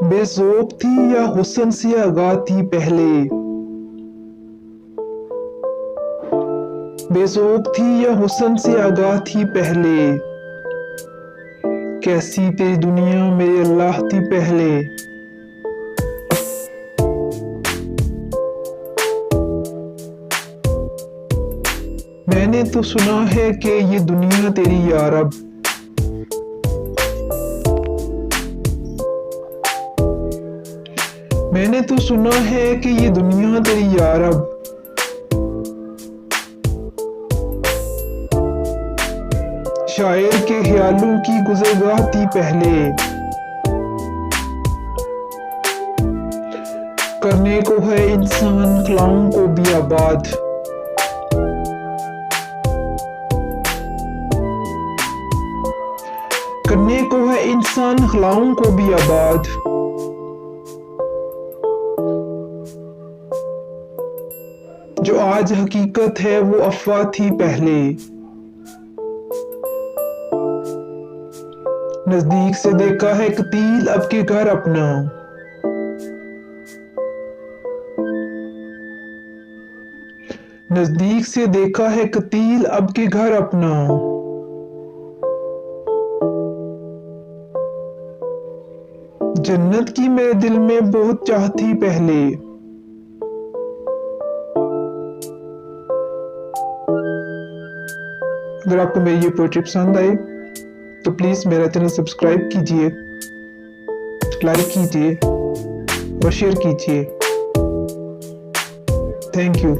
बेज़ौक़ थी या हुस्न से आगाह थी पहले, बेज़ौक़ थी या हुस्न से आगाह थी पहले, कैसी तेरी दुनिया मेरे अल्लाह थी पहले। मैंने तो सुना है कि ये दुनिया तेरी या रब, मैंने तो सुना है कि ये दुनिया तेरी या रब, शायर के ख्यालों की गुज़रगाह थी पहले, करने को है इंसान ख्यालों को भी आबाद, करने को है इंसान ख्यालों को भी आबाद। जो आज हकीकत है वो अफवाह थी पहले, नजदीक से देखा है कतील अब के घर अपना, नजदीक से देखा है कतील अब के घर अपना। जन्नत की मेरे दिल में बहुत चाह थी पहले, अगर आपको मेरी ये पोएट्री पसंद आई तो प्लीज़ मेरा चैनल सब्सक्राइब कीजिए, लाइक कीजिए और शेयर कीजिए। Thank you.